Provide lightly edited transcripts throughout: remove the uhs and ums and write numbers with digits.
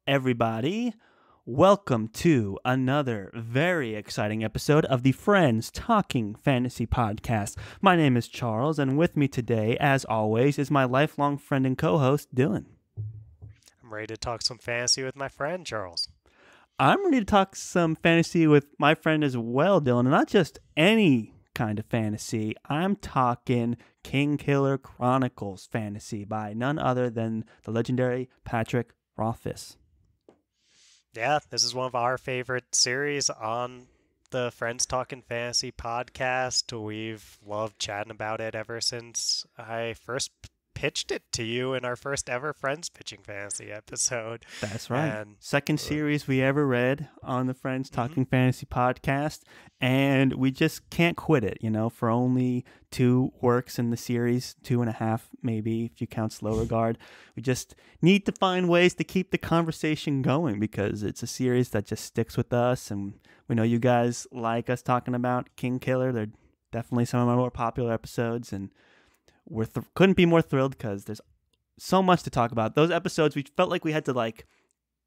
everybody? Welcome to another very exciting episode of the Friends Talking Fantasy Podcast. My name is Charles, and with me today, as always, is my lifelong friend and co-host, Dylan. I'm ready to talk some fantasy with my friend, Charles. I'm ready to talk some fantasy with my friend as well, Dylan, and not just any kind of fantasy. I'm talking Kingkiller Chronicles fantasy by none other than the legendary Patrick Rothfuss. Yeah, this is one of our favorite series on the Friends Talking Fantasy podcast. We've loved chatting about it ever since I first pitched it to you in our first ever Friends Pitching Fantasy episode. That's right. And second series we ever read on the Friends Talking Fantasy podcast, and we just can't quit it, for only 2 works in the series, 2.5 maybe if you count Slow Regard. We just need to find ways to keep the conversation going because it's a series that just sticks with us, and we know you guys like us talking about Kingkiller. They're definitely some of my more popular episodes, and we couldn't be more thrilled because there's so much to talk about. Those episodes, we felt like we had to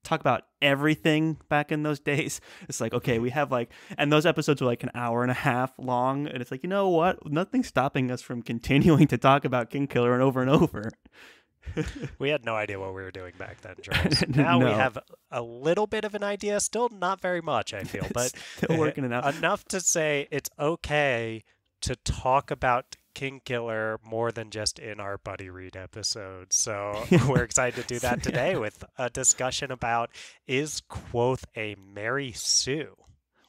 talk about everything back in those days. It's like, okay, we have and those episodes were an hour and a half long, and it's like, you know what? Nothing's stopping us from continuing to talk about Kingkiller and over. We had no idea what we were doing back then, Charles. Now we have a little bit of an idea, still not very much, I feel, but still working it out. Enough to say it's okay to talk about Kingkiller more than just in our Buddy Read episode. So we're excited to do that today with a discussion about, is Kvothe a Mary Sue?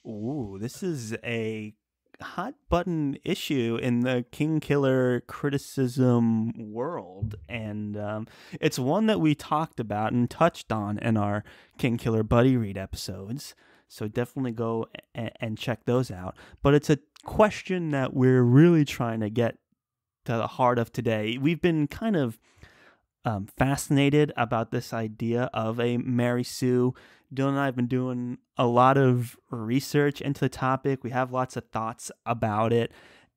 Ooh, this is a hot button issue in the Kingkiller criticism world, and it's one that we talked about and touched on in our Kingkiller Buddy Read episodes. So definitely go and check those out. But it's a question that we're really trying to get to the heart of today. We've been kind of fascinated about this idea of a Mary Sue. Dylan and I have been doing a lot of research into the topic. We have lots of thoughts about it,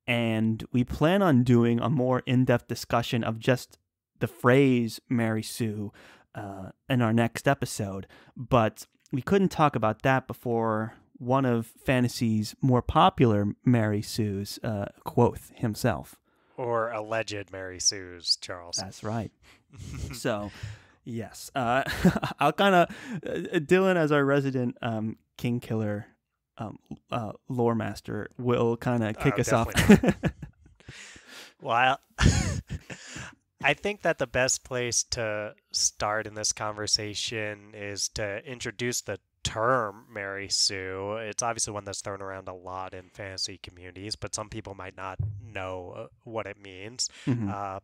and we plan on doing a more in-depth discussion of just the phrase Mary Sue in our next episode. But we couldn't talk about that before one of fantasy's more popular Mary Sues, Kvothe himself. Or alleged Mary Sues, Charles. That's right. So, yes. I'll kind of... Dylan, as our resident Kingkiller lore master, will kind of kick us off. Well, I think that the best place to start in this conversation is to introduce the term Mary Sue. It's obviously one that's thrown around a lot in fantasy communities, but some people might not know what it means. Mm-hmm.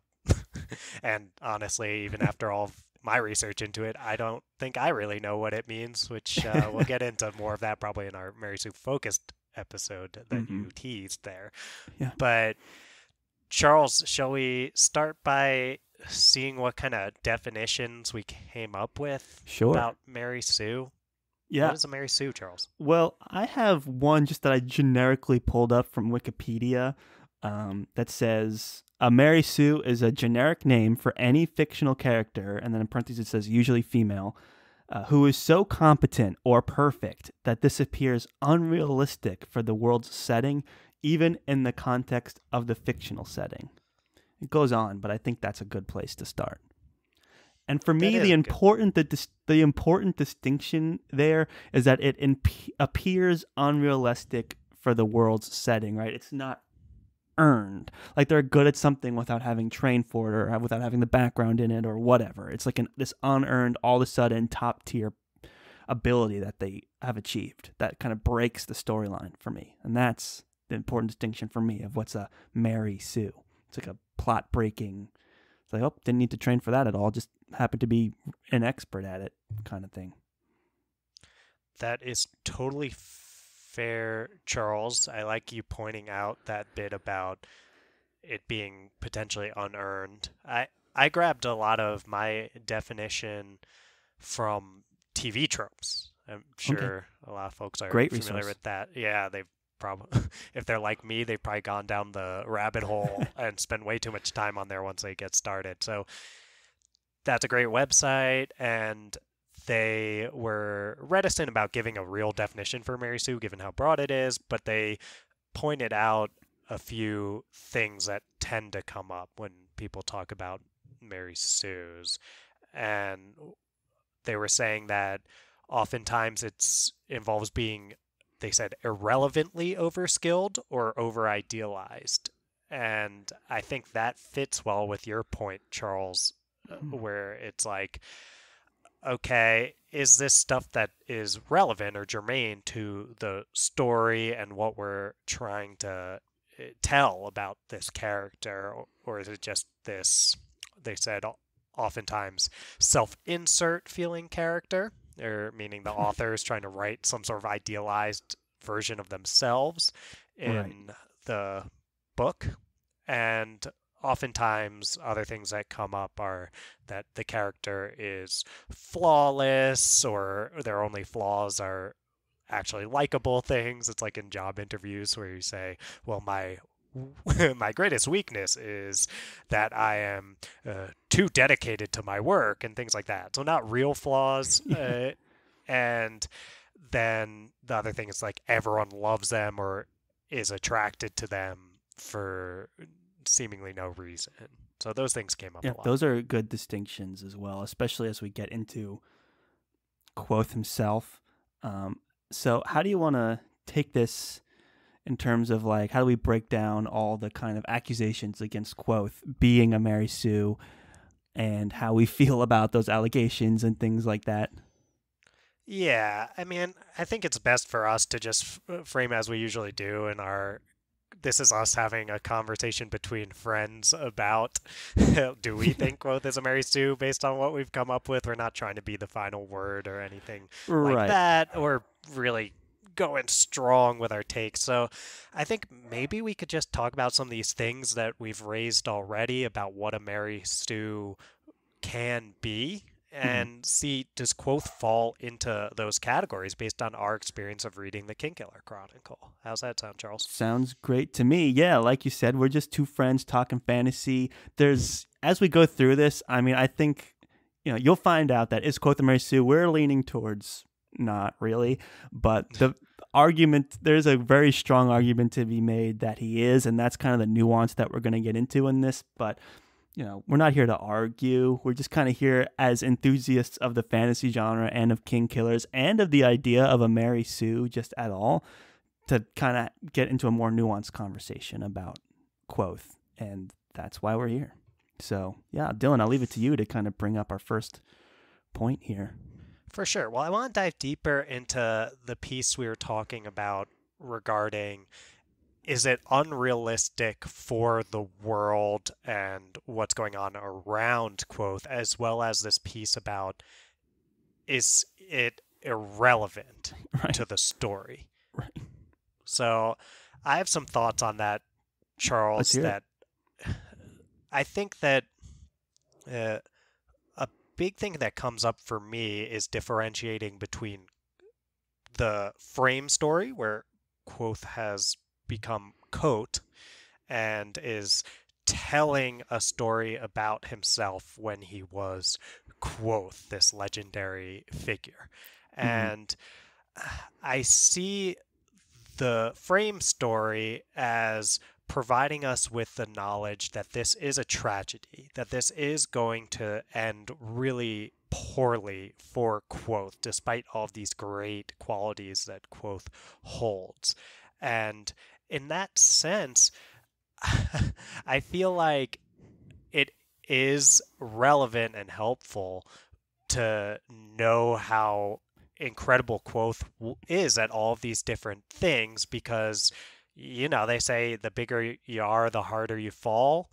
And honestly, even after all of my research into it, I don't think I really know what it means, which we'll get into more of that probably in our Mary Sue focused episode that you teased there. Yeah. But Charles, shall we start by seeing what kind of definitions we came up with about Mary Sue? Yeah. What is a Mary Sue, Charles? Well, I have one just that I generically pulled up from Wikipedia that says a Mary Sue is a generic name for any fictional character, and then in parentheses it says usually female, who is so competent or perfect that this appears unrealistic for the world's setting, even in the context of the fictional setting. It goes on, but I think that's a good place to start. And for me, the important distinction there is that it appears unrealistic for the world's setting, right? It's not earned. Like they're good at something without having trained for it or without having the background in it or whatever. It's like this unearned, all of a sudden, top tier ability that they have achieved that kind of breaks the storyline for me. And that's the important distinction for me of what's a Mary Sue. It's like a plot breaking. It's like, oh, didn't need to train for that at all. Just happened to be an expert at it kind of thing. That is totally fair, Charles. I like you pointing out that bit about it being potentially unearned. I grabbed a lot of my definition from TV tropes. I'm sure a lot of folks are familiar with that. Yeah, they've probably, if they're like me, they've probably gone down the rabbit hole and spend way too much time on there once they get started. So that's a great website, and they were reticent about giving a real definition for Mary Sue, given how broad it is, but they pointed out a few things that tend to come up when people talk about Mary Sue's. And they were saying that oftentimes it involves being, they said, irrelevantly overskilled or over-idealized. And I think that fits well with your point, Charles, where it's like, okay, is this stuff that is relevant or germane to the story and what we're trying to tell about this character, or is it just this, they said, oftentimes self-insert feeling character, or meaning the author is trying to write some sort of idealized version of themselves in the book. And oftentimes other things that come up are that the character is flawless, or their only flaws are actually likable things. It's like in job interviews where you say, well, my greatest weakness is that I am too dedicated to my work and things like that. So not real flaws. And then the other thing is like everyone loves them or is attracted to them for seemingly no reason. So those things came up a lot. Those are good distinctions as well, especially as we get into Kvothe himself. So how do you want to take this in terms of like, how do we break down all the kind of accusations against Kvothe being a Mary Sue and how we feel about those allegations and things like that? Yeah, I mean, I think it's best for us to just frame as we usually do in our, this is us having a conversation between friends about, do we think Kvothe is a Mary Sue based on what we've come up with? We're not trying to be the final word or anything like that, or really going strong with our takes. So I think maybe we could just talk about some of these things that we've raised already about what a Mary Sue can be, and see, does Kvothe fall into those categories based on our experience of reading the Kingkiller Chronicle? How's that sound, Charles? Sounds great to me. Yeah, like you said, we're just two friends talking fantasy. As we go through this, I mean, I think, you'll find out that is Kvothe a Mary Sue? We're leaning towards not really, but the argument, there's a very strong argument to be made that he is, and that's kind of the nuance that we're going to get into in this, but we're not here to argue. We're just kind of here as enthusiasts of the fantasy genre and of Kingkillers and of the idea of a Mary Sue just at all, to kind of get into a more nuanced conversation about Kvothe, and that's why we're here. So, yeah, Dylan, I'll leave it to you to kind of bring up our first point here. For sure. Well, I want to dive deeper into the piece we were talking about regarding, is it unrealistic for the world and what's going on around Kvothe, as well as this piece about, is it irrelevant to the story? Right. So I have some thoughts on that, Charles, that I think that a big thing that comes up for me is differentiating between the frame story, where Kvothe has become Kvothe and is telling a story about himself when he was Kvothe, this legendary figure. And I see the frame story as providing us with the knowledge that this is a tragedy, that this is going to end really poorly for Kvothe, despite all of these great qualities that Kvothe holds. And in that sense, I feel like it is relevant and helpful to know how incredible Kvothe is at all of these different things, because, they say the bigger you are, the harder you fall.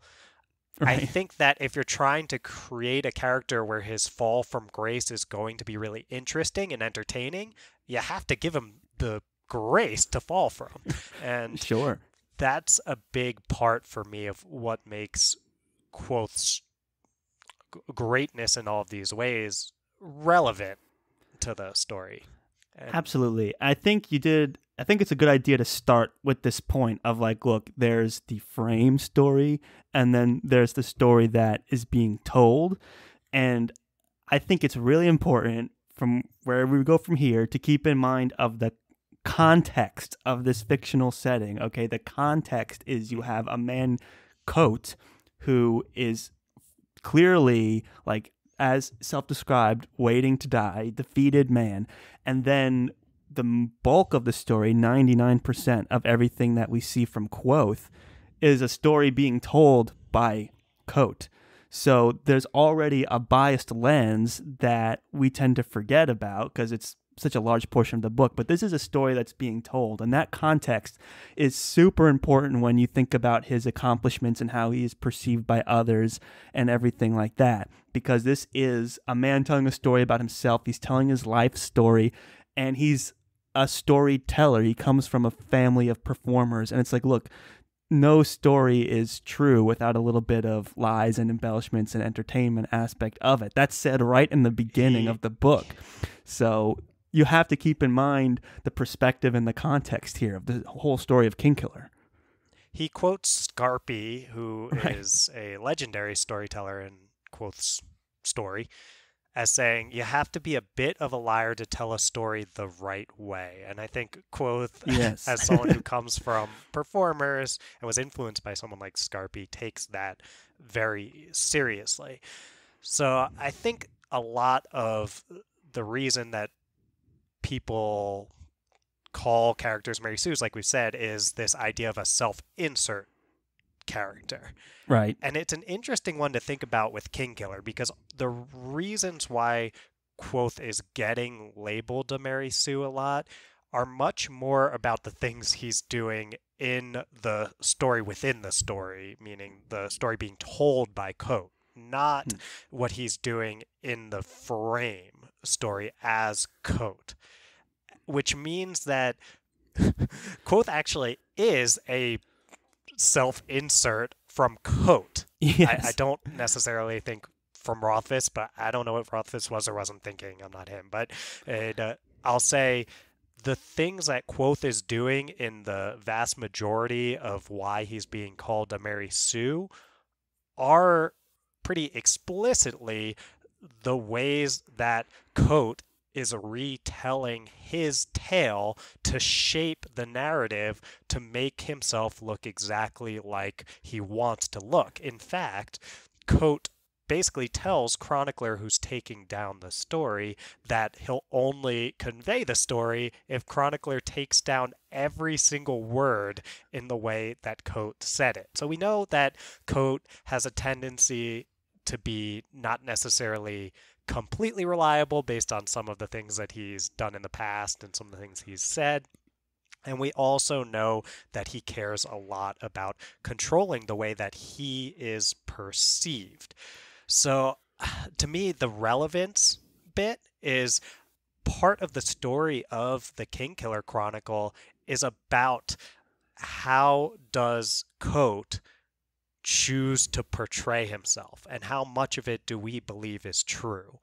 Right. I think that if you're trying to create a character where his fall from grace is going to be really interesting and entertaining, you have to give him the grace to fall from. And sure, that's a big part for me of what makes Kvothe's greatness in all of these ways relevant to the story. And absolutely. I think it's a good idea to start with this point of like, look, there's the frame story and then there's the story that is being told. And I think it's really important from wherever we go from here to keep in mind of the context of this fictional setting. Okay, the context is you have a man, Kvothe, who is clearly, like, as self-described, waiting to die, defeated man. And then the bulk of the story, 99% of everything that we see from Kvothe, is a story being told by Kvothe. So there's already a biased lens that we tend to forget about because it's such a large portion of the book. But this is a story that's being told, and that context is super important when you think about his accomplishments and how he is perceived by others and everything like that. Because this is a man telling a story about himself. He's telling his life story, and he's a storyteller. He comes from a family of performers, and it's like, look, no story is true without a little bit of lies and embellishments and entertainment aspect of it. That's said right in the beginning of the book. So you have to keep in mind the perspective and the context here of the whole story of Kingkiller. He quotes Scarpi, who is a legendary storyteller in Kvothe's story, as saying, you have to be a bit of a liar to tell a story the right way. And I think Kvothe, Yes. as someone who comes from performers and was influenced by someone like Scarpi, takes that very seriously. So I think a lot of the reason that people call characters Mary Sue's, like we said, is this idea of a self-insert character. Right. And it's an interesting one to think about with Kingkiller, because the reasons why Kvothe is getting labeled a Mary Sue a lot are much more about the things he's doing in the story within the story, meaning the story being told by Kvothe, not what he's doing in the frame story as Kvothe, which means that Kvothe actually is a self-insert from Kvothe. Yes. I don't necessarily think from Rothfuss, but I don't know what Rothfuss was or wasn't thinking. I'm not him. But I'll say the things that Kvothe is doing in the vast majority of why he's being called a Mary Sue are pretty explicitly the ways that Kvothe is retelling his tale to shape the narrative to make himself look exactly like he wants to look. In fact, Kvothe basically tells Chronicler, who's taking down the story, that he'll only convey the story if Chronicler takes down every single word in the way that Kvothe said it. So we know that Kvothe has a tendency to be not necessarily completely reliable based on some of the things that he's done in the past and some of the things he's said. And we also know that he cares a lot about controlling the way that he is perceived. So to me, the relevance bit is part of the story of the Kingkiller Chronicle is about how does Kvothe choose to portray himself, and how much of it do we believe is true?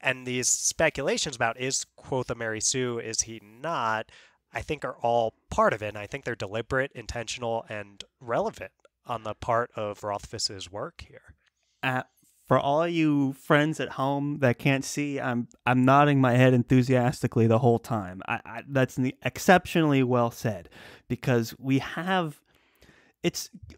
And these speculations about is Kvothe a Mary Sue, is he not, I think are all part of it, and I think they're deliberate, intentional, and relevant on the part of Rothfuss's work here. For all you friends at home that can't see, I'm nodding my head enthusiastically the whole time. That's exceptionally well said, because we have...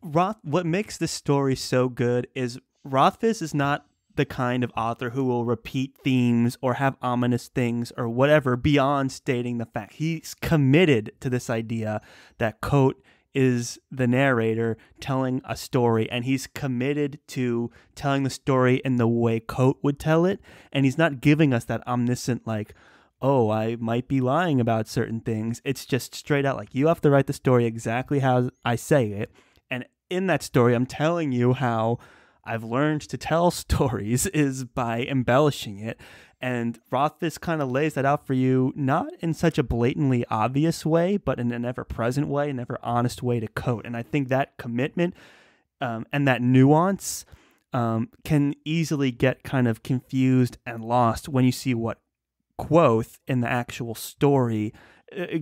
what makes this story so good is Rothfuss is not the kind of author who will repeat themes or have ominous things or whatever beyond stating the fact. He's committed to this idea that Kvothe is the narrator telling a story, and he's committed to telling the story in the way Kvothe would tell it, and he's not giving us that omniscient, like, oh, I might be lying about certain things. It's just straight out like, you have to write the story exactly how I say it. And in that story, I'm telling you how I've learned to tell stories is by embellishing it. And Rothfuss kind of lays that out for you, not in such a blatantly obvious way, but in an ever-present way, an ever-honest way to Kvothe. And I think that commitment and that nuance can easily get kind of confused and lost when you see what Kvothe in the actual story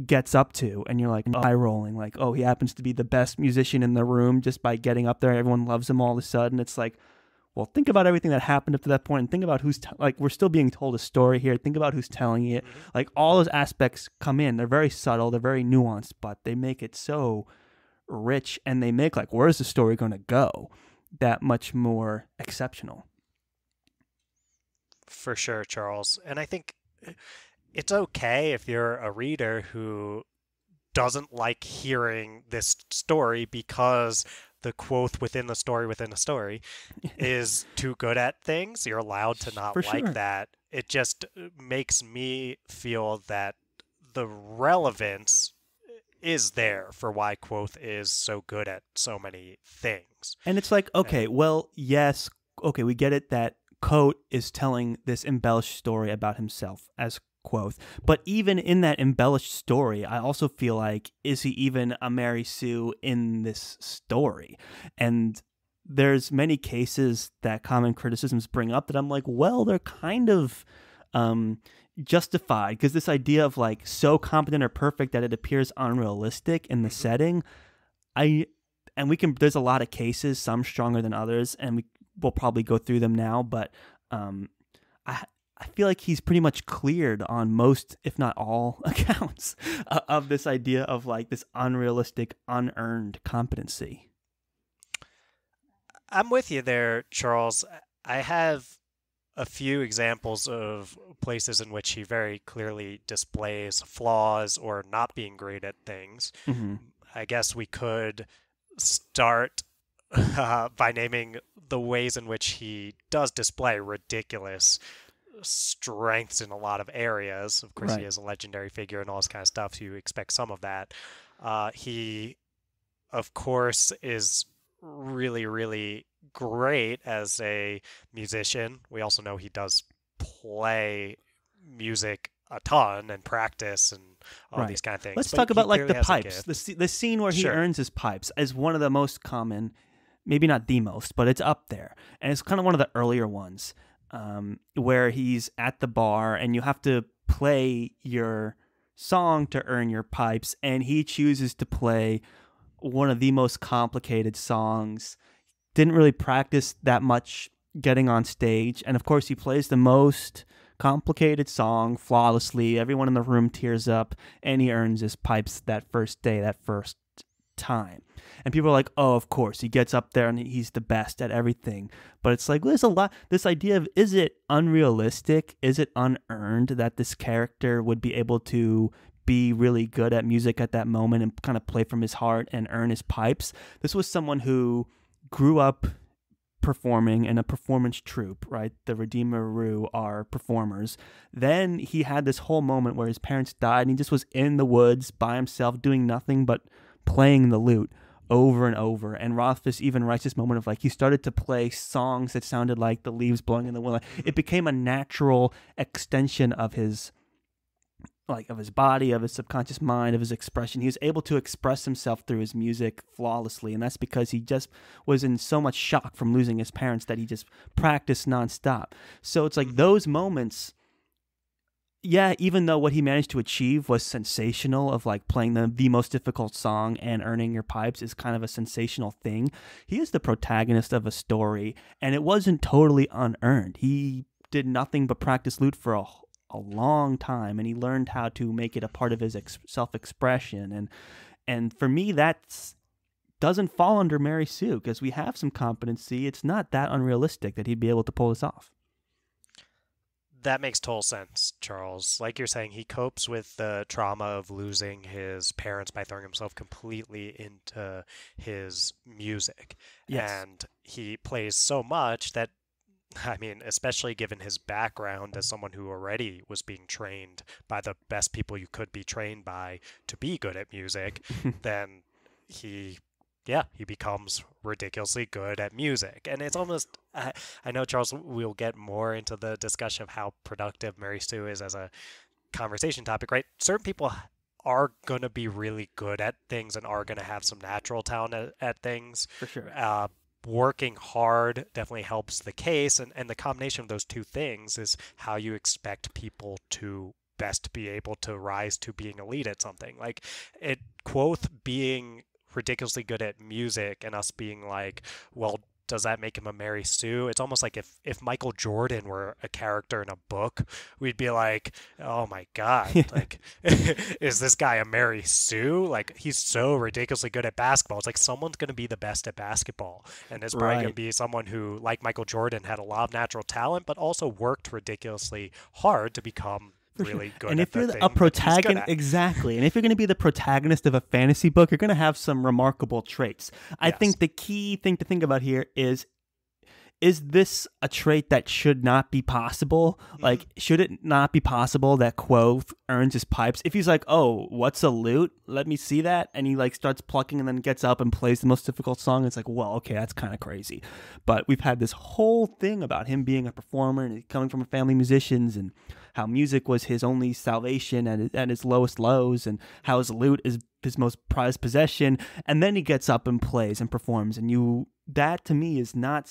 gets up to, and you're like eye rolling, like, oh, he happens to be the best musician in the room just by getting up there. Everyone loves him all of a sudden. It's like, well, think about everything that happened up to that point, and think about who's like, we're still being told a story here. Think about who's telling it. Mm-hmm. Like, all those aspects come in. They're very subtle. They're very nuanced, but they make it so rich, and they make, like, where's the story going to go, that much more exceptional. For sure, Charles. And I think it's okay if you're a reader who doesn't like hearing this story because the Kvothe within the story within a story is too good at things. You're allowed to not For like sure. that. It just makes me feel that the relevance is there for why Kvothe is so good at so many things. And it's like, okay, well, yes, okay, we get it that Kvothe is telling this embellished story about himself as Kvothe. But even in that embellished story, I also feel like, is he even a Mary Sue in this story? And there's many cases that common criticisms bring up that I'm like, well, they're kind of justified, because this idea of like so competent or perfect that it appears unrealistic in the setting, there's a lot of cases, some stronger than others, and we'll probably go through them now, but I feel like he's pretty much cleared on most, if not all, accounts of this idea of like this unrealistic, unearned competency. I'm with you there, Charles. I have a few examples of places in which he very clearly displays flaws or not being great at things. Mm-hmm. I guess we could start by naming the ways in which he does display ridiculous strengths in a lot of areas. Of course, Right. He is a legendary figure and all this kind of stuff, so you expect some of that. He, of course, is really, really great as a musician. We also know he does play music a ton and practice and all Right. these kind of things. Let's But talk he about like clearly the has a pipes. gift. The scene where he Sure. earns his pipes is one of the most common, maybe not the most, but it's up there. And it's kind of one of the earlier ones, where he's at the bar and you have to play your song to earn your pipes. And he chooses to play one of the most complicated songs. Didn't really practice that much getting on stage. And of course, he plays the most complicated song flawlessly. Everyone in the room tears up, and he earns his pipes that first day, that first time. And people are like, oh, of course, he gets up there and he's the best at everything. But it's like, there's a lot, this idea of, is it unrealistic? Is it unearned that this character would be able to be really good at music at that moment and kind of play from his heart and earn his pipes? This was someone who grew up performing in a performance troupe, right? The Redeemer Rue are performers. Then he had this whole moment where his parents died and he just was in the woods by himself doing nothing but playing the lute over and over. And Rothfuss even writes this moment of like, he started to play songs that sounded like the leaves blowing in the wind. It became a natural extension of his, like, of his body, of his subconscious mind, of his expression. He was able to express himself through his music flawlessly, and that's because he just was in so much shock from losing his parents that he just practiced nonstop. So it's like those moments, yeah, even though what he managed to achieve was sensational, of like playing the most difficult song and earning your pipes is kind of a sensational thing, he is the protagonist of a story, and it wasn't totally unearned. He did nothing but practice lute for a long time, and he learned how to make it a part of his self-expression, and for me that doesn't fall under Mary Sue, because we have some competency. It's not that unrealistic that he'd be able to pull this off. That makes total sense, Charles. Like you're saying, he copes with the trauma of losing his parents by throwing himself completely into his music. Yes. And he plays so much that, I mean, especially given his background as someone who already was being trained by the best people you could be trained by to be good at music, then he becomes ridiculously good at music. And it's almost, I know, Charles, we'll get more into the discussion of how productive Mary Sue is as a conversation topic, right? Certain people are going to be really good at things and are going to have some natural talent at things. For sure. Working hard definitely helps the case, and the combination of those two things is how you expect people to best be able to rise to being elite at something. Like Kvothe being ridiculously good at music and us being like, well, does that make him a Mary Sue? It's almost like if Michael Jordan were a character in a book, we'd be like, oh my God, like, is this guy a Mary Sue? Like, he's so ridiculously good at basketball. It's like someone's going to be the best at basketball. And it's probably going to be someone who, like Michael Jordan, had a lot of natural talent, but also worked ridiculously hard to become really good and at if you're the a protagonist, exactly, and if you're going to be the protagonist of a fantasy book, you're going to have some remarkable traits. I think the key thing to think about here is this a trait that should not be possible? Like, should it not be possible that Kvothe earns his pipes? If he's like, oh, what's a lute? Let me see that. And he like starts plucking and then gets up and plays the most difficult song. It's like, well, okay, that's kind of crazy. But we've had this whole thing about him being a performer and coming from a family of musicians and how music was his only salvation at his lowest lows, and how his lute is his most prized possession. And then he gets up and plays and performs, and that to me is not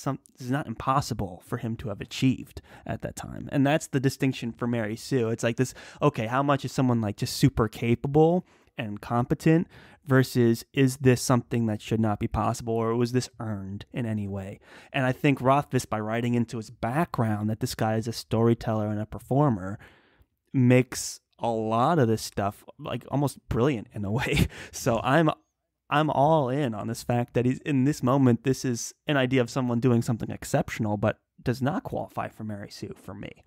impossible for him to have achieved at that time. And that's the distinction for Mary Sue. It's like this, okay, how much is someone like just super capable and competent versus is this something that should not be possible, or was this earned in any way? And I think Rothfuss, by writing into his background that this guy is a storyteller and a performer, makes a lot of this stuff like almost brilliant in a way. So I'm all in on this fact that he's in this moment. This is an idea of someone doing something exceptional, but does not qualify for Mary Sue for me.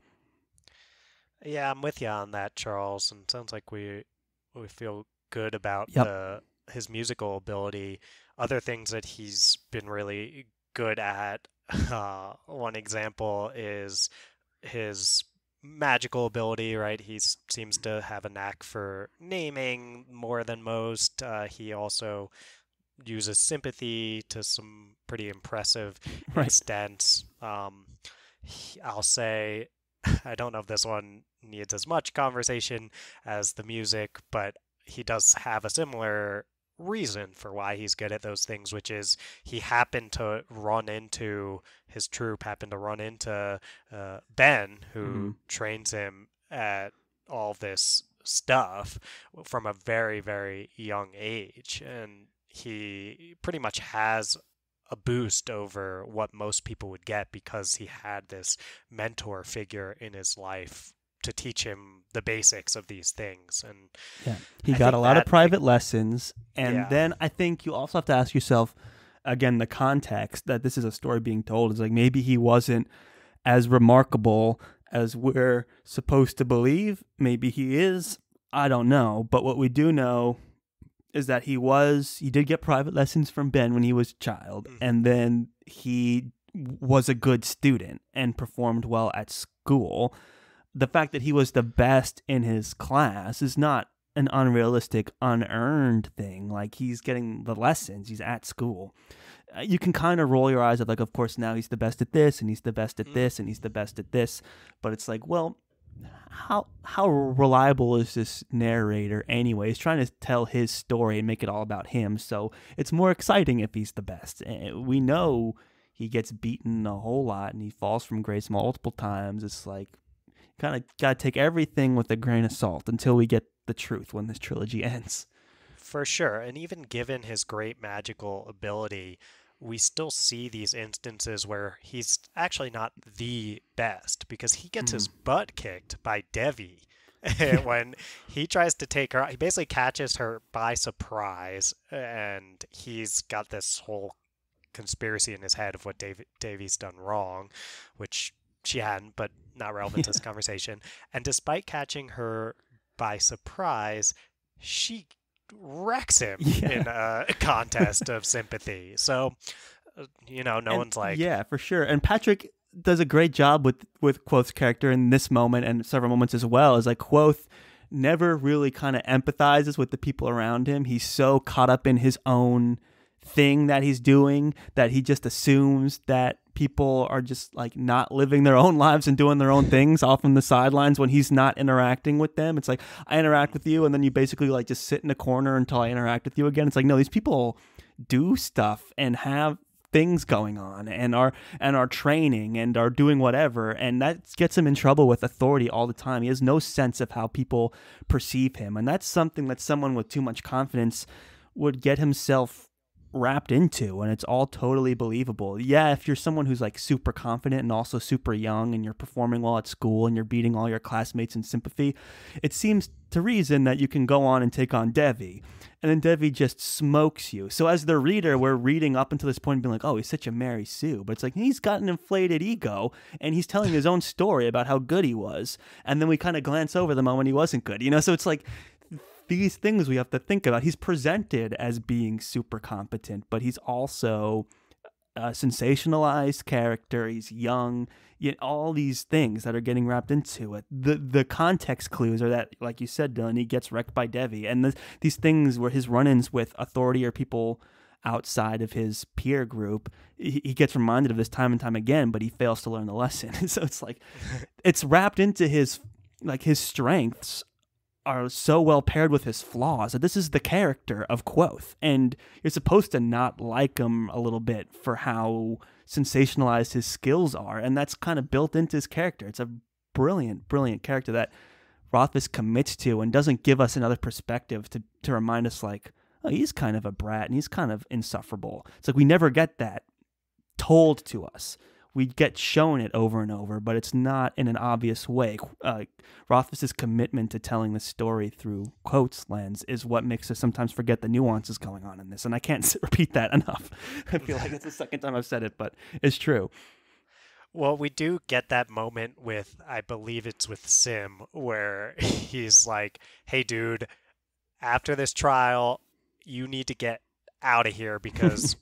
Yeah, I'm with you on that, Charles. And it sounds like we feel good about his musical ability. Other things that he's been really good at. One example is his magical ability, right? He seems to have a knack for naming more than most. He also uses sympathy to some pretty impressive extents. I'll say, I don't know if this one needs as much conversation as the music, but he does have a similar reason for why he's good at those things, which is he happened to run into Ben, who trains him at all this stuff from a very, very young age. And he pretty much has a boost over what most people would get because he had this mentor figure in his life to teach him the basics of these things. And he got a lot of private lessons. And then I think you also have to ask yourself, again, the context that this is a story being told is like, maybe he wasn't as remarkable as we're supposed to believe. Maybe he is. I don't know. But what we do know is that he did get private lessons from Ben when he was a child. And then he was a good student and performed well at school. The fact that he was the best in his class is not an unrealistic, unearned thing. Like, he's getting the lessons. He's at school. You can kind of roll your eyes at, like, of course, now he's the best at this, and he's the best at this, and he's the best at this. But it's like, well, how reliable is this narrator anyway? He's trying to tell his story and make it all about him. So it's more exciting if he's the best. We know he gets beaten a whole lot, and he falls from grace multiple times. It's like, kind of got to take everything with a grain of salt until we get the truth when this trilogy ends. For sure. And even given his great magical ability, we still see these instances where he's actually not the best because he gets his butt kicked by Devi. When he tries to take her, he basically catches her by surprise, and he's got this whole conspiracy in his head of what Devi's done wrong, which she hadn't, but not relevant to this conversation. And despite catching her by surprise, she wrecks him in a contest of sympathy. So, no one's like... Yeah, for sure. And Patrick does a great job with Kvothe's character in this moment and several moments as well. Is like Kvothe never really kind of empathizes with the people around him. He's so caught up in his own thing that he's doing that he just assumes that people are just like not living their own lives and doing their own things off on the sidelines when he's not interacting with them. It's like, I interact with you and then you basically like just sit in a corner until I interact with you again. It's like, no, these people do stuff and have things going on and are training and are doing whatever, and that gets him in trouble with authority all the time. He has no sense of how people perceive him, and that's something that someone with too much confidence would get himself wrapped into, and it's all totally believable. Yeah, if you're someone who's like super confident and also super young and you're performing well at school and you're beating all your classmates in sympathy, it seems to reason that you can go on and take on Devi. And then Devi just smokes you. So as the reader, we're reading up until this point and being like, oh, he's such a Mary Sue. But it's like, he's got an inflated ego and he's telling his own story about how good he was. And then we kind of glance over the moment he wasn't good, you know? So it's like, these things we have to think about. He's presented as being super competent, but he's also a sensationalized character. He's young, yet all these things that are getting wrapped into it. The context clues are that, like you said, Dylan, he gets wrecked by Devi. And these things where his run-ins with authority or people outside of his peer group, he gets reminded of this time and time again, but he fails to learn the lesson. So it's like, it's wrapped into his strengths are so well paired with his flaws that this is the character of Kvothe, and you're supposed to not like him a little bit for how sensationalized his skills are, and that's kind of built into his character. It's a brilliant character that Rothfuss commits to and doesn't give us another perspective to remind us like, oh, he's kind of a brat and he's kind of insufferable. It's like we never get that told to us. We get shown it over and over, but it's not in an obvious way. Rothfuss's commitment to telling the story through Kvothe's lens is what makes us sometimes forget the nuances going on in this, and I can't repeat that enough. I feel like it's the second time I've said it, but it's true. Well, we do get that moment with, I believe it's with Sim, where he's like, hey, dude, after this trial, you need to get out of here because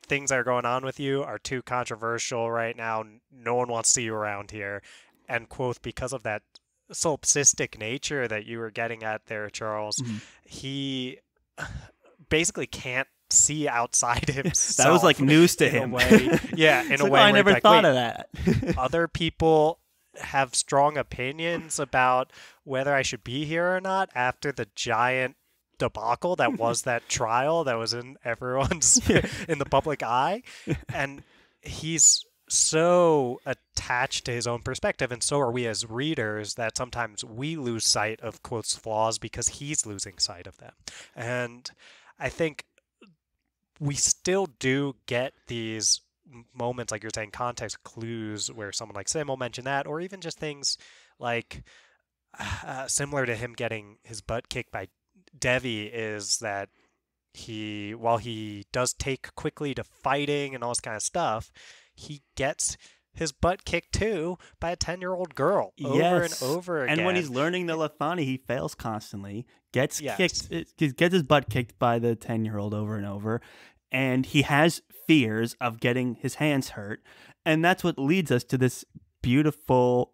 things that are going on with you are too controversial right now. No one wants to see you around here. And Kvothe, because of that solipsistic nature that you were getting at there, Charles, he basically can't see outside himself. That was like news to him. Yeah, in a way. I never thought of that. Other people have strong opinions about whether I should be here or not after the giant debacle that was that trial that was in everyone's in the public eye, and he's so attached to his own perspective, and so are we as readers, that sometimes we lose sight of Kvothe's flaws because he's losing sight of them. And I think we still do get these moments, like you're saying, context clues, where someone like Sim will mention that, or even just things like similar to him getting his butt kicked by Devi, is that while he does take quickly to fighting and all this kind of stuff, he gets his butt kicked too by a 10-year-old girl over and over again. And when he's learning the Lethani, he fails constantly, gets his butt kicked by the 10-year-old over and over, and he has fears of getting his hands hurt. And that's what leads us to this beautiful,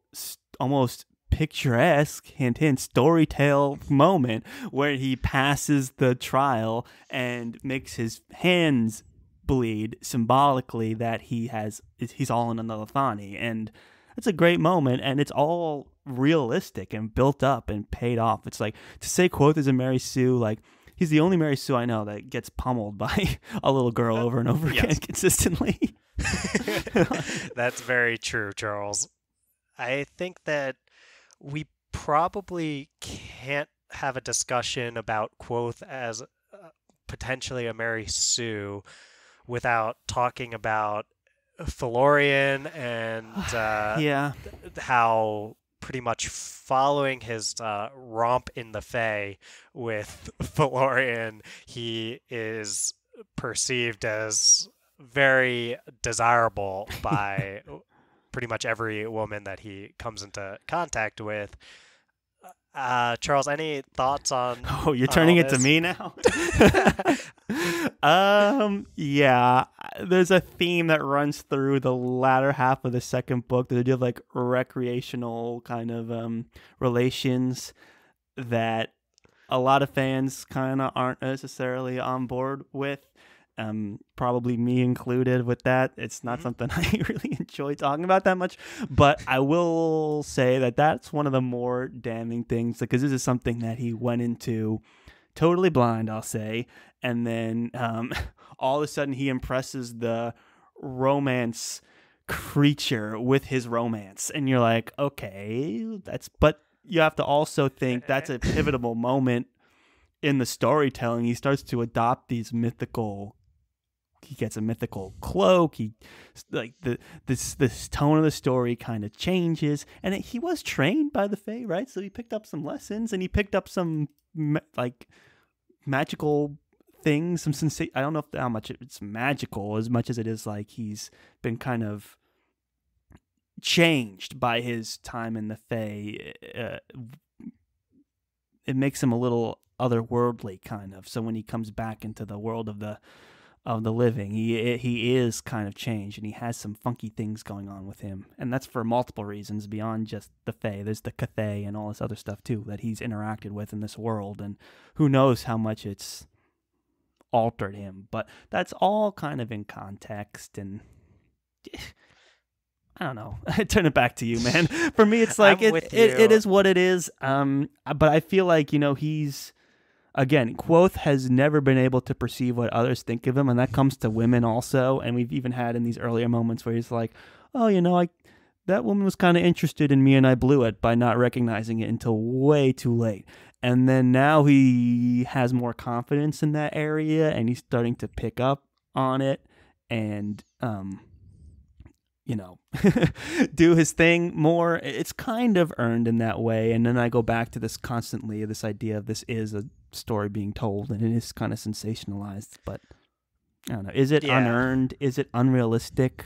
almost picturesque, hint, storytale moment where he passes the trial and makes his hands bleed symbolically that he's all in another Lethani. And it's a great moment, and it's all realistic and built up and paid off. It's like, to say Kvothe is a Mary Sue, like, he's the only Mary Sue I know that gets pummeled by a little girl over and over again consistently. That's very true, Charles. I think that we probably can't have a discussion about Kvothe as potentially a Mary Sue without talking about Felurian and how pretty much following his romp in the Fae with Felurian, he is perceived as very desirable by pretty much every woman that he comes into contact with. Charles, any thoughts on... Oh, you're turning it to me now? Yeah, there's a theme that runs through the latter half of the second book, the idea of like recreational kind of relations that a lot of fans kind of aren't necessarily on board with. Probably me included with that. It's not something I really enjoy talking about that much, but I will say that that's one of the more damning things, because this is something that he went into totally blind, I'll say, and then all of a sudden he impresses the romance creature with his romance, and you're like, okay, but you have to also think that's a pivotal moment in the storytelling. He starts to adopt these mythical he gets a mythical cloak. He like this tone of the story kind of changes, and he was trained by the Fae, right? So he picked up some lessons, and he picked up some like magical things. I don't know how much it's magical as much as it is like he's been kind of changed by his time in the Fae. It makes him a little otherworldly, kind of. So when he comes back into the world of the living, he is kind of changed, and he has some funky things going on with him, and that's for multiple reasons beyond just the Fae. There's the Kvothe and all this other stuff too that he's interacted with in this world, and who knows how much it's altered him. But that's all kind of in context, and I don't know. I turn it back to you, man. For me, it's like it is what it is. But I feel like, he's, again, Kvothe has never been able to perceive what others think of him, and that comes to women also. And we've even had in these earlier moments where he's like, oh, that woman was kind of interested in me, and I blew it by not recognizing it until way too late. And then now he has more confidence in that area, and he's starting to pick up on it, and do his thing more. It's kind of earned in that way. And then I go back to this idea of this is a story being told, and it is kind of sensationalized. But I don't know. Is it unearned? Is it unrealistic?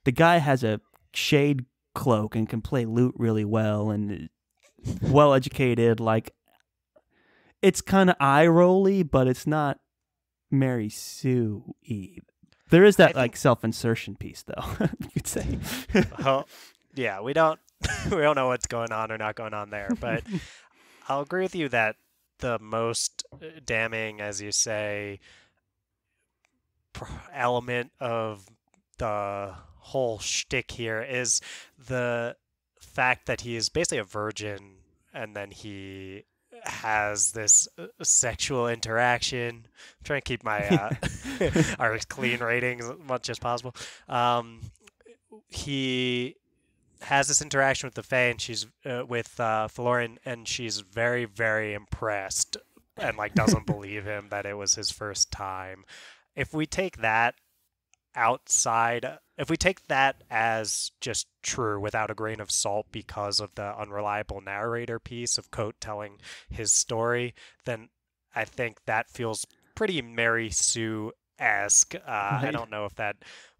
The guy has a shade cloak and can play lute really well, and well educated. Like, it's kind of eye rolly, but it's not Mary Sue-y. There is that self-insertion piece, though, you could say. Well, yeah, we don't know what's going on or not going on there, but I'll agree with you that the most damning, as you say, element of the whole shtick here is the fact that he is basically a virgin, and then he has this sexual interaction. I'm trying to keep my our clean ratings as much as possible. He has this interaction with the Fae, and she's with Florin, and she's very, very impressed, and doesn't believe him that it was his first time. If we take that as just true without a grain of salt because of the unreliable narrator piece of Kvothe telling his story, then I think that feels pretty Mary Sue-esque. Right. I don't know if that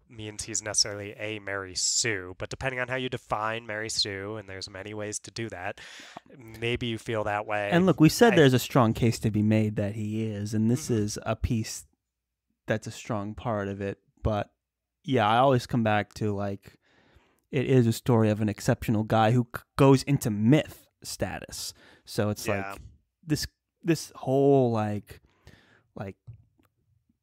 means he's necessarily a Mary Sue, but depending on how you define Mary Sue, and there's many ways to do that, maybe you feel that way. And look, we said there's a strong case to be made that he is, and this is a piece that's a strong part of it. But yeah, I always come back to it is a story of an exceptional guy who goes into myth status. So it's this whole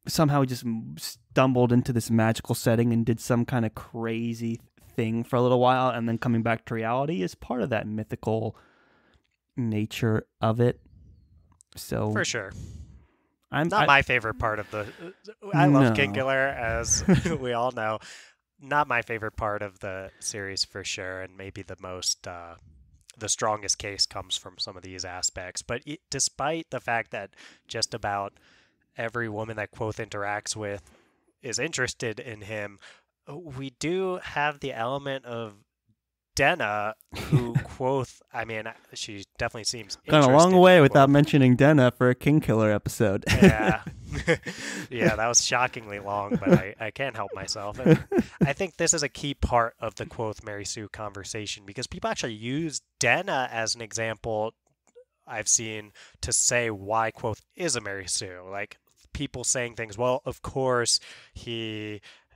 somehow just stumbled into this magical setting and did some kind of crazy thing for a little while, and then coming back to reality is part of that mythical nature of it. So for sure. Not my favorite part of the... I love Kingkiller, as we all know. Not my favorite part of the series for sure, and maybe the strongest case comes from some of these aspects. But despite the fact that just about every woman that Kvothe interacts with is interested in him, we do have the element of Denna, who Kvothe, she definitely seems gone a long way without mentioning Denna for a Kingkiller episode. Yeah. Yeah, that was shockingly long, but I can't help myself. And I think this is a key part of the Kvothe Mary Sue conversation, because people actually use Denna as an example I've seen to say why Kvothe is a Mary Sue. People saying things, well, of course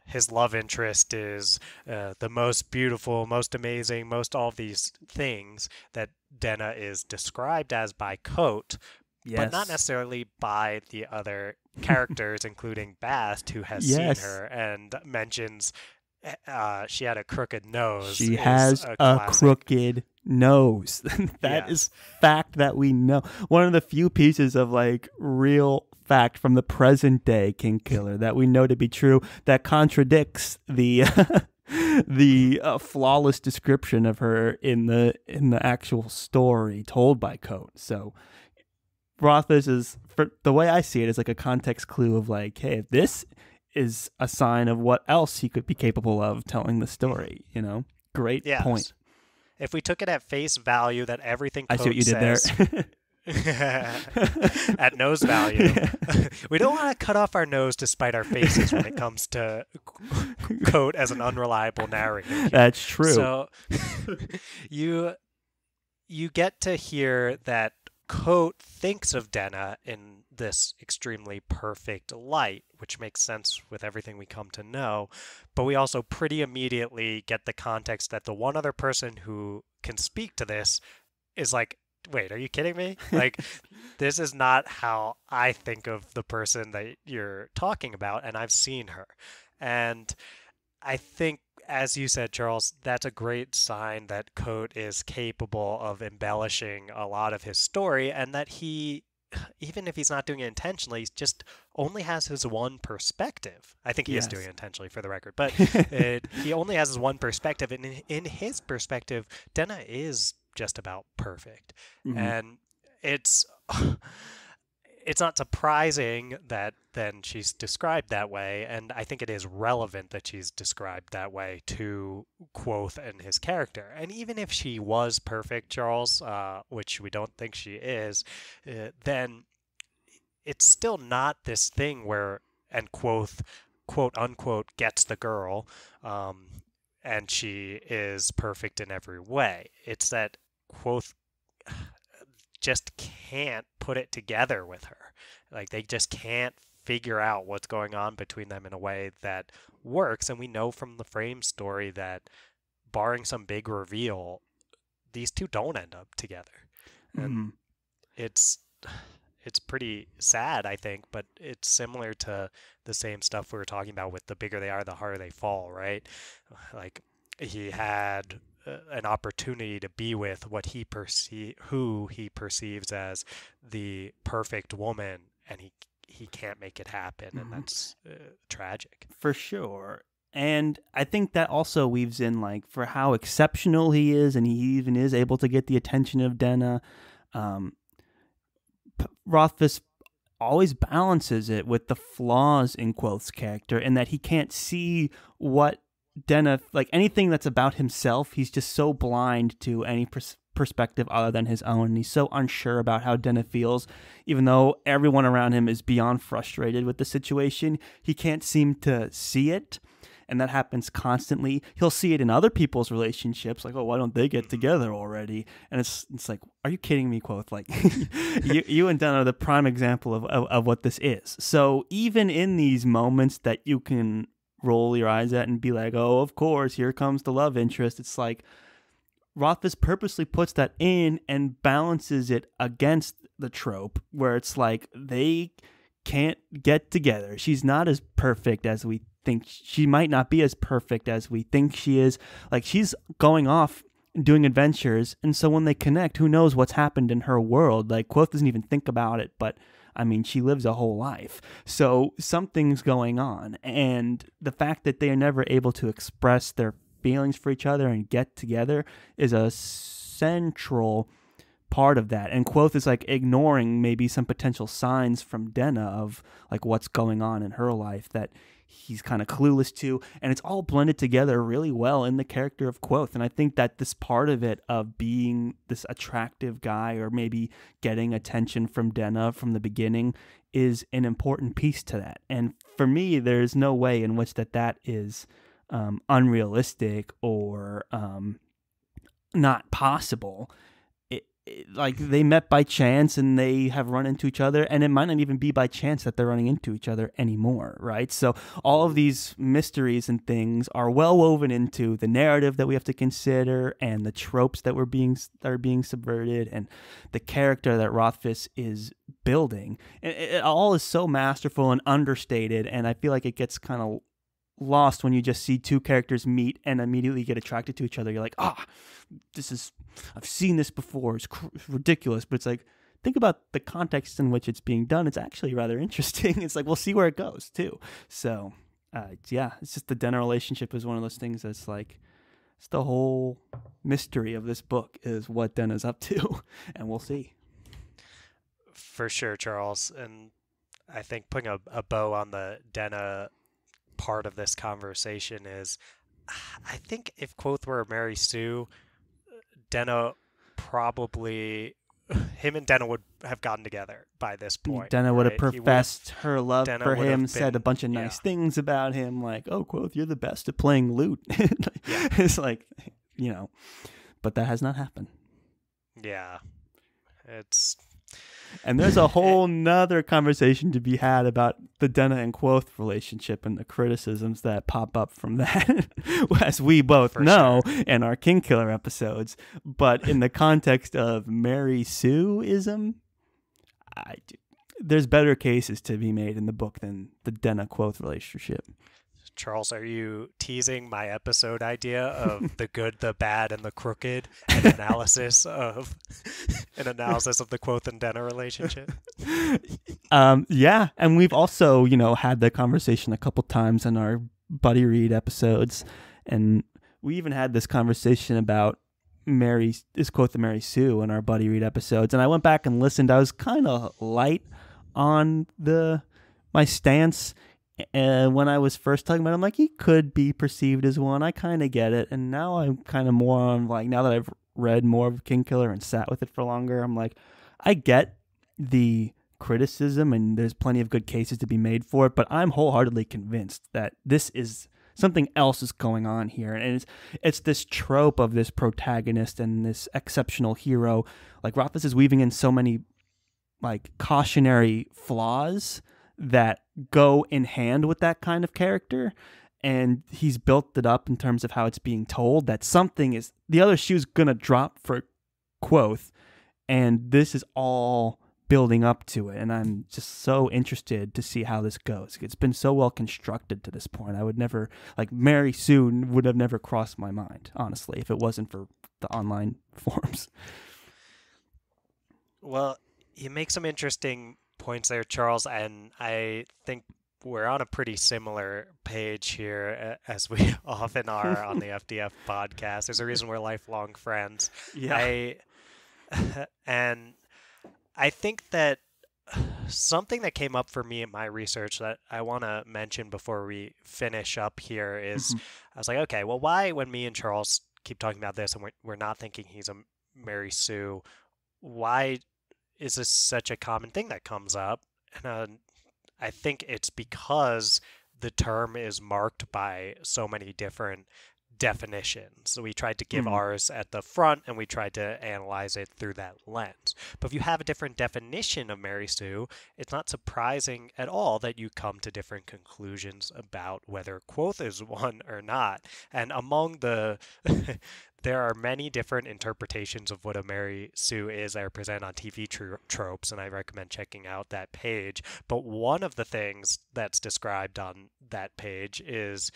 his love interest is the most beautiful, most amazing, most all of these things that Denna is described as by Kvothe, but not necessarily by the other characters, including Bast, who has seen her and mentions she had a crooked nose. She has a crooked nose. That is fact that we know. One of the few pieces of real fact from the present day Kingkiller that we know to be true that contradicts the flawless description of her in the actual story told by Kvothe. So Rothfuss is, for the way I see it, is a context clue of hey, if this is a sign of what else he could be capable of telling the story, you know? Great point. If we took it at face value that everything I see what you did says, there. at nose value, we don't want to cut off our nose to spite our faces when it comes to Kvothe as an unreliable narrator. That's true. So you get to hear that Kvothe thinks of Denna in this extremely perfect light, which makes sense with everything we come to know. But we also pretty immediately get the context that the one other person who can speak to this is like, wait, are you kidding me? Like, this is not how I think of the person that you're talking about, and I've seen her. And I think, as you said, Charles, that's a great sign that Kvothe is capable of embellishing a lot of his story, and that he, even if he's not doing it intentionally, just only has his one perspective. I think he is doing it intentionally, for the record, but he only has his one perspective, and in his perspective, Denna is just about perfect. And it's not surprising that then she's described that way, and I think it is relevant that she's described that way to Kvothe and his character. And even if she was perfect, Charles, which we don't think she is, then it's still not this thing where, and Kvothe, quote unquote, gets the girl, and she is perfect in every way. It's that Kvothe just can't put it together with her. Like, they just can't figure out what's going on between them in a way that works. And we know from the Frame story that, barring some big reveal, these two don't end up together. And it's pretty sad, I think, but it's similar to the same stuff we were talking about with the bigger they are, the harder they fall, right? Like, he had an opportunity to be with what who he perceives as the perfect woman, and he can't make it happen, and that's tragic. For sure. And I think that also weaves in, like, for how exceptional he is, and he even is able to get the attention of Denna. Rothfuss always balances it with the flaws in Kvothe's character, and that he can't see what Denna, like, anything that's about himself, he's just so blind to any perspective other than his own. And he's so unsure about how Denna feels, even though everyone around him is beyond frustrated with the situation. He can't seem to see it, and that happens constantly. He'll see it in other people's relationships, like, oh, why don't they get together already? And it's like, are you kidding me, Kvothe? Like, you and Denna are the prime example of what this is. So even in these moments that you can roll your eyes at and be like, oh, of course, here comes the love interest, it's like Rothfuss purposely puts that in and balances it against the trope where it's like they can't get together. She's not as perfect as we think. She might not be as perfect as we think she is. Like, she's going off doing adventures, and so when they connect, who knows what's happened in her world? Like, Kvothe doesn't even think about it, but I mean, she lives a whole life. So something's going on. And the fact that they are never able to express their feelings for each other and get together is a central part of that. And Kvothe is like ignoring maybe some potential signs from Denna of like what's going on in her life that he's kind of clueless to, and it's all blended together really well in the character of Kvothe. And I think that this part of it, of being this attractive guy or maybe getting attention from Denna from the beginning, is an important piece to that. And for me, there's no way in which that is unrealistic or not possible. Like, they met by chance and they have run into each other, and it might not even be by chance that they're running into each other anymore, right? So all of these mysteries and things are well woven into the narrative that we have to consider, and the tropes that are being subverted, and the character that Rothfuss is building. It all is so masterful and understated, and I feel like it gets kind of lost when you just see two characters meet and immediately get attracted to each other. You're like, I've seen this before. It's ridiculous. But it's like, think about the context in which it's being done. It's actually rather interesting. It's like, we'll see where it goes too. So it's just the Denna relationship is one of those things that's like, it's the whole mystery of this book is what Denna's up to, and we'll see. For sure, Charles. And I think putting a bow on the Denna part of this conversation is, I think if Kvothe were Mary Sue, Denna probably, him and Denna would have gotten together by this point. Denna would have right? professed her love Denna for would have him, said a been- bunch of nice things about him, like, "Oh, Kvothe, you're the best at playing lute." Yeah. It's like, but that has not happened. Yeah. It's And there's a whole nother conversation to be had about the Denna and Kvothe relationship and the criticisms that pop up from that, as we both For know in our Kingkiller episodes. But in the context of Mary Sue-ism, there's better cases to be made in the book than the Denna Kvothe relationship. Charles, are you teasing my episode idea of the good, the bad, and the crooked, an analysis of the Kvothe and Denna relationship? Yeah, and we've also, had that conversation a couple times in our buddy read episodes, and we even had this conversation about is Kvothe Mary Sue in our buddy read episodes. And I went back and listened. I was kind of light on my stance. And when I was first talking about it, I'm like, he could be perceived as one. I kind of get it. And now I'm kind of more on, like, now that I've read more of Kingkiller and sat with it for longer, I'm like, I get the criticism and there's plenty of good cases to be made for it, but I'm wholeheartedly convinced that this is something else is going on here. And it's this trope of this protagonist and this exceptional hero. Like, Rothfuss is weaving in so many, like, cautionary flaws that go in hand with that kind of character, and he's built it up in terms of how it's being told that the other shoe's gonna drop for Kvothe, and this is all building up to it, and I'm just so interested to see how this goes. It's been so well constructed to this point. I would never, like, Mary Sue would have never crossed my mind, honestly, if it wasn't for the online forums. Well, you make some interesting points there, Charles, and I think we're on a pretty similar page here, as we often are on the FDF podcast. There's a reason we're lifelong friends. Yeah. And I think that something that came up for me in my research that I want to mention before we finish up here is, I was like, okay, well, why, when me and Charles keep talking about this and we're not thinking he's a Mary Sue, why is this such a common thing that comes up? And I think it's because the term is marked by so many different definitions. So we tried to give ours at the front, and we tried to analyze it through that lens. But if you have a different definition of Mary Sue, it's not surprising at all that you come to different conclusions about whether Kvothe is one or not. And among the there are many different interpretations of what a Mary Sue is that are presented on TV tropes, and I recommend checking out that page. But one of the things that's described on that page is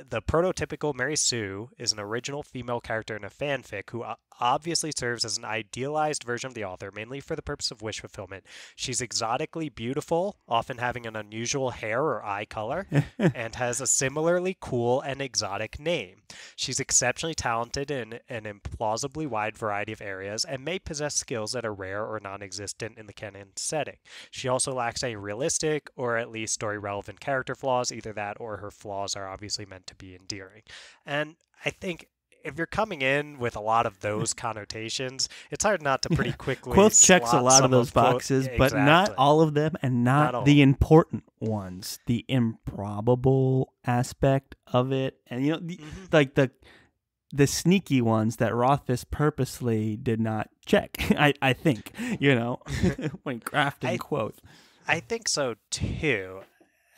the prototypical Mary Sue is an original female character in a fanfic who obviously serves as an idealized version of the author, mainly for the purpose of wish fulfillment. She's exotically beautiful, often having an unusual hair or eye color, and has a similarly cool and exotic name. She's exceptionally talented in an implausibly wide variety of areas and may possess skills that are rare or non-existent in the canon setting. She also lacks any realistic or at least story-relevant character flaws. Either that or her flaws are obviously meant to be endearing. And I think if you're coming in with a lot of those connotations, it's hard not to pretty quickly Kvothe checks a lot of those boxes, but not all of them, and not the important ones. The improbable aspect of it, and like the sneaky ones that Rothfuss purposely did not check. I think when crafting Kvothe. I think so too.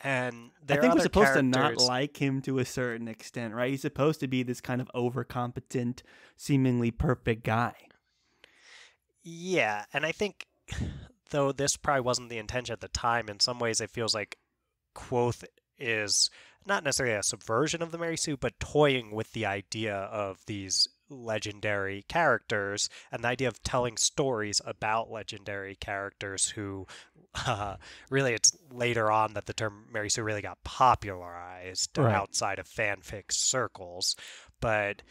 And I think we're supposed to not like him to a certain extent, right? He's supposed to be this kind of overcompetent, seemingly perfect guy. Yeah, and I think, though this probably wasn't the intention at the time, in some ways it feels like Kvothe is not necessarily a subversion of the Mary Sue, but toying with the idea of these legendary characters and the idea of telling stories about legendary characters who really, it's later on that the term Mary Sue really got popularized outside of fanfic circles. But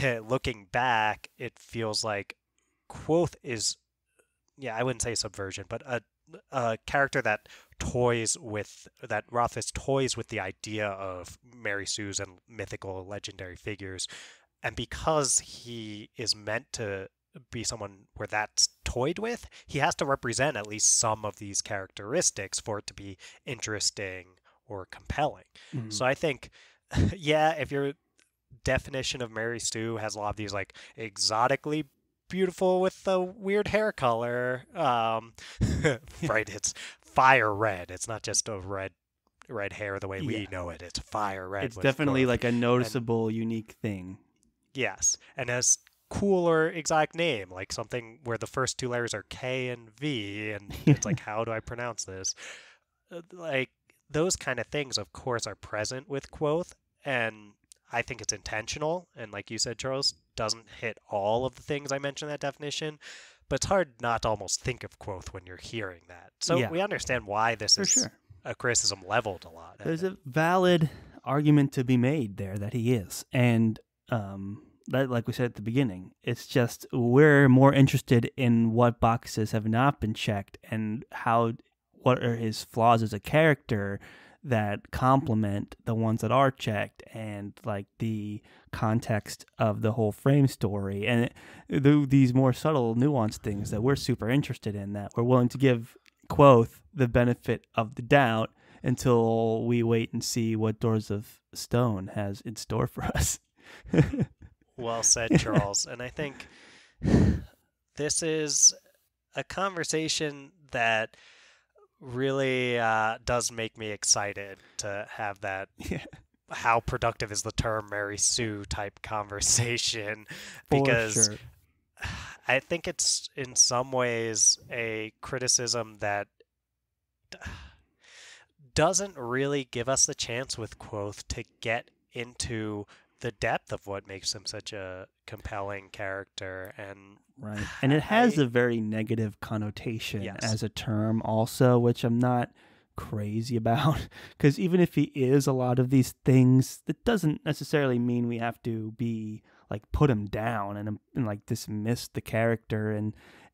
looking back, it feels like Kvothe is, I wouldn't say subversion, but a a character that Rothfuss toys with the idea of Mary Sue's and mythical legendary figures. And because he is meant to be someone where that's toyed with, he has to represent at least some of these characteristics for it to be interesting or compelling. Mm-hmm. So I think, yeah, if your definition of Mary Sue has a lot of these like exotically beautiful with the weird hair color, right? It's fire red. It's not just a red hair the way we know it. It's fire red. It's definitely Kvothe. like a noticeable, unique thing. Yes, and has cooler exotic name, like something where the first two letters are K and V, and it's like, how do I pronounce this? Like, those kind of things, of course, are present with Kvothe, and I think it's intentional, and like you said, Charles, doesn't hit all of the things I mentioned in that definition, but it's hard not to almost think of Kvothe when you're hearing that. So we understand why this is a criticism leveled a lot. There's a valid argument to be made there that he is, and that, like we said at the beginning, it's just we're more interested in what boxes have not been checked and what are his flaws as a character that complement the ones that are checked, and like the context of the whole frame story, and these more subtle, nuanced things that we're super interested in, that we're willing to give Kvothe the benefit of the doubt until we wait and see what Doors of Stone has in store for us. Well said, Charles. And I think this is a conversation that really does make me excited to have that how productive is the term Mary Sue type conversation, because I think it's in some ways a criticism that doesn't really give us the chance with Kvothe to get into the depth of what makes him such a compelling character. And it has a very negative connotation as a term also, which I'm not crazy about, because even if he is a lot of these things, that doesn't necessarily mean we have to be like put him down and like dismiss the character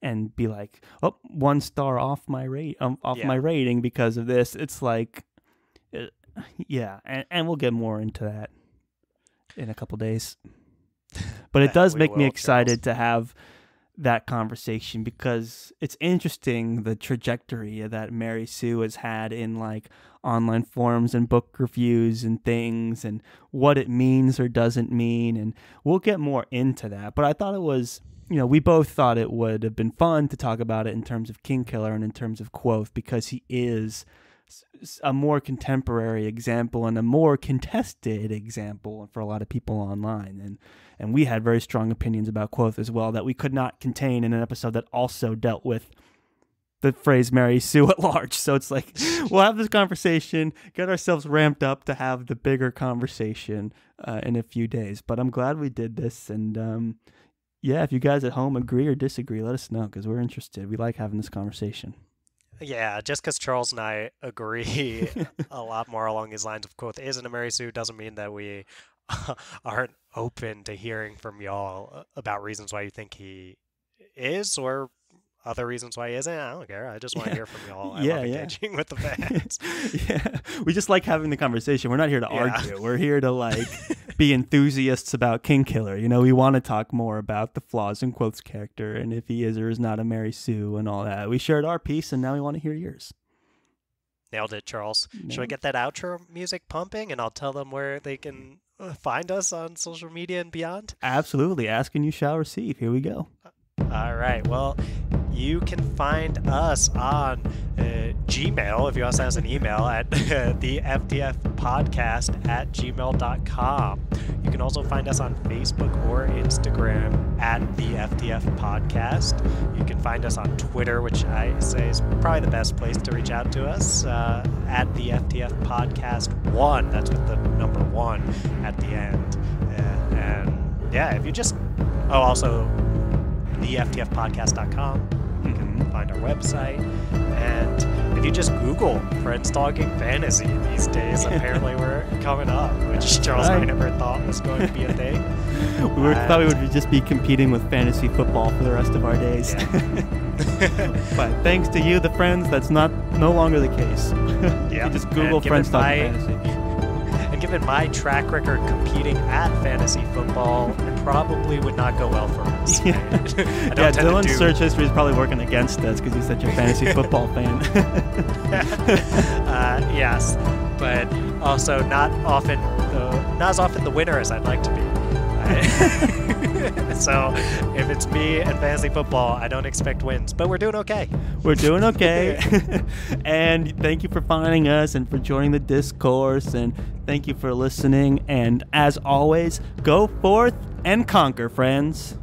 and be like, oh, 1 star off my my rating because of this. It's like, and we'll get more into that in a couple days. But it does make me excited to have that conversation, because it's interesting the trajectory that Mary Sue has had in like online forums and book reviews and things, and what it means or doesn't mean, and we'll get more into that. But I thought it was, we both thought it would have been fun to talk about it in terms of Kingkiller and in terms of Kvothe, because he is a more contemporary example and a more contested example for a lot of people online, and we had very strong opinions about Kvothe as well that we could not contain in an episode that also dealt with the phrase Mary Sue at large. So it's like, we'll have this conversation, get ourselves ramped up to have the bigger conversation in a few days. But I'm glad we did this, and if you guys at home agree or disagree, let us know, because we're interested. We like having this conversation. Yeah, just because Charles and I agree a lot more along these lines of Kvothe isn't a Mary Sue doesn't mean that we aren't open to hearing from y'all about reasons why you think he is, or other reasons why he isn't. I don't care. I just want to hear from y'all. I love engaging with the fans. We just like having the conversation. We're not here to argue. We're here to like be enthusiasts about Kingkiller. We want to talk more about the flaws in Kvothe's character and if he is or is not a Mary Sue and all that. We shared our piece, and now we want to hear yours. Nailed it, Charles. Should we get that outro music pumping, and I'll tell them where they can find us on social media and beyond? Absolutely. Ask and you shall receive. Here we go. All right. Well, you can find us on Gmail if you want to send us an email at theftfpodcast@gmail.com. You can also find us on Facebook or Instagram at the FTF Podcast. You can find us on Twitter, which I say is probably the best place to reach out to us, at the FTF Podcast 1. That's with the number 1 at the end. If you just... Oh, also... theftfpodcast.com. You can find our website, and if you just Google Friends Talking Fantasy these days, apparently we're coming up, which Charles and I never thought was going to be a thing. We thought we would just be competing with fantasy football for the rest of our days. But thanks to you, the friends, that's no longer the case. Yeah. You just Google Friends Talking Fantasy. And given my track record competing at fantasy football, it probably would not go well for us. Yeah, Dylan's search history is probably working against us because he's such a fantasy football fan. Yes, but also not as often the winner as I'd like to be. So if it's me and fantasy football, I don't expect wins, but we're doing okay. We're doing okay. And thank you for finding us and for joining the discourse, and thank you for listening. And as always, go forth and conquer, friends.